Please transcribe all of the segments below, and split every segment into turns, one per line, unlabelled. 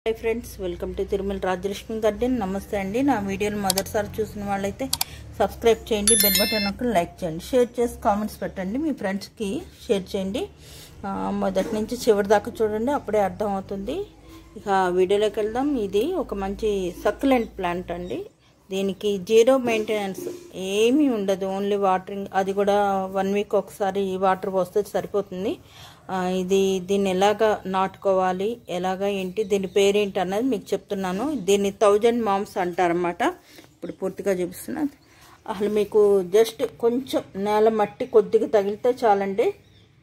hi friends welcome to Tirumala Rajalakshmi garden नमस्ते अंडी ना वीडियो మొదటిసారి చూసిన వాళ్ళైతే సబ్స్క్రైబ్ చేయండి బెల్ బటన్ నొక్కి లైక్ చేయండి షేర్ చేసి కామెంట్స్ పెట్టండి మీ ఫ్రెండ్స్ కి షేర్ చేయండి మొదటి నుంచి చివరి దాకా చూడండి అప్పుడే అర్థం అవుతుంది ఇక వీడియోలోకి వెళ్దాం ఇది ఒక మంచి సక్యులెంట్ ప్లాంట్ అండి దీనికి జీరో మెయింటెనెన్స్ ఏమీ ఉండదు ఓన్లీ వాటరింగ్ అది కూడా 1 వీక్ ఒకసారి వాటర్ పోస్తే సరిపోతుంది ఇది దీన్ని ఎలాగా నాటుకోవాలి ఎలాగా ఏంటి దీని పేరు ఏంటి అన్నది మీకు చెప్తున్నాను దీన్ని 1000 మామ్స్ అంటారన్నమాట ఇప్పుడు పూర్తిగా చూపిస్తున్నాను అసలు మీకు జస్ట్ కొంచెం నేల మట్టి కొద్దిగా తగిలితే చాలండి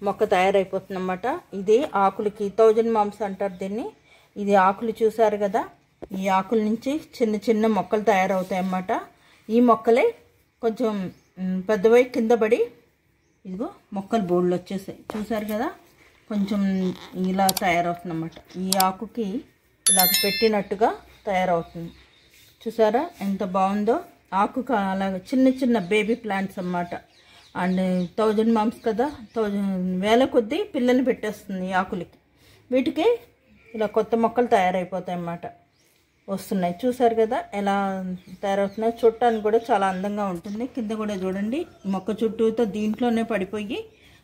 మొక్క తయారైపోతుందన్నమాట ఇది ఆకులకి 1000 మామ్స్ అంటారు దీన్ని ఇది ఆకులు చూసారు కదా ఈ ఆకుల నుంచి చిన్న చిన్న మొక్కలు తయారవుతాయి అన్నమాట ఈ మొక్కలే కొంచెం పెద్దవై కింద పడి ఇదిగో మొక్కలు బోళ్ళు వచ్చేసాయి చూసారు కదా కొంచెం ఇలా తయారవుతుందన్నమాట ఈ ఆకుకి ఇలా పెట్టినట్టుగా తయారవుతుంది చూసారా ఎంత బాగుందో ఆకు అలాగా చిన్న చిన్న బేబీ ప్లాంట్స్ అన్నమాట అండ్ 1000 మామ్స్ కదా 1000 వేల కొద్దీ పిల్లలు పెట్టేస్తుంది ఈ ఆకులకి వీటికి ఇలా కొత్త మొక్కలు తయారైపోతాయి అన్నమాట వస్తున్నాయి చూసారు కదా ఎలా తయారవుతున్నాయి చూడటానికి కూడా చాలా అందంగా ఉంటుంది కింద కూడా చూడండి మొక్క చుట్టూతో దీంట్లోనే పడిపోయి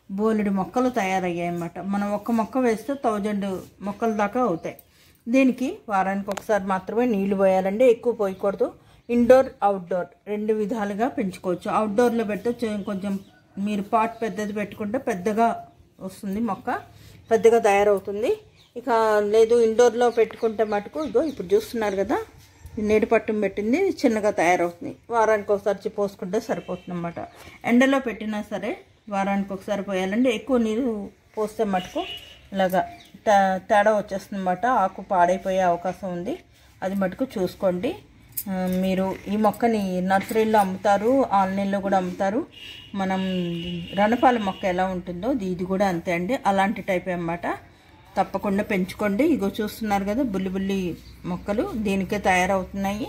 బోలెడు మొక్కలు తయారయ్యాయి అన్నమాట మనం ఒక్క మొక్క వేస్తే 1000 మొక్కల దాకా అవుతాయి దీనికి వారానికి ఒకసారి మాత్రమే నీళ్లు పోయాలండి ఎక్కువ పోయకూడదు ఇండోర్ అవుట్డోర్ రెండు విధాలుగా పెంచుకోవచ్చు అవుట్డోర్లో పెడితే కొంచెం మీరు పాట్ పెద్దది పెట్టుకుంటే పెద్దగా వస్తుంది మొక్క పెద్దగా తయారవుతుంది ఇక లేదు ఇండోర్లో పెట్టుకుంటే మటుకు ఇదో ఇప్పుడు చూస్తున్నారు కదా నీటి పట్టం పెట్టింది చిన్నగా తయారవుతుంది వారానికి ఒకసారి పోసుకుంటే సరిపోతుంది అన్నమాట ఎండలో పెట్టినా సరే వారానికి ఒకసారి పోయాలండి ఎక్కువ నీరు పోస్తే మటుకు ఇలాగా తేడా వచ్చేస్తుంది అన్నమాట ఆకు పాడైపోయే అవకాశం ఉంది అది మటుకు చూసుకోండి మీరు ఈ మొక్కని నర్సరీలో అమ్ముతారు ఆన్లైన్లో కూడా అమ్ముతారు మనం రణపాల మొక్క ఎలా ఉంటుందో ఇది కూడా అంతే అండి అలాంటి టైప్ అన్నమాట తప్పకుండా పెంచుకోండి ఇగో చూస్తున్నారు కదా బుల్లి బుల్లి మొక్కలు దీనికే తయారవుతున్నాయి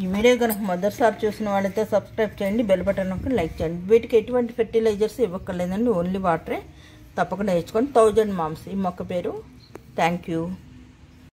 ఈ వీడియో కనుక మొదటిసారి చూసిన వాళ్ళైతే సబ్స్క్రైబ్ చేయండి బెల్ బటన్ నొక్కి లైక్ చేయండి వీటికి ఎటువంటి ఫెర్టిలైజర్స్ ఇవ్వక్కర్లేదండి ఓన్లీ వాటరే తప్పకుండా వేసుకోండి 1000 మామ్స్ ఈ మొక్క పేరు థ్యాంక్ యూ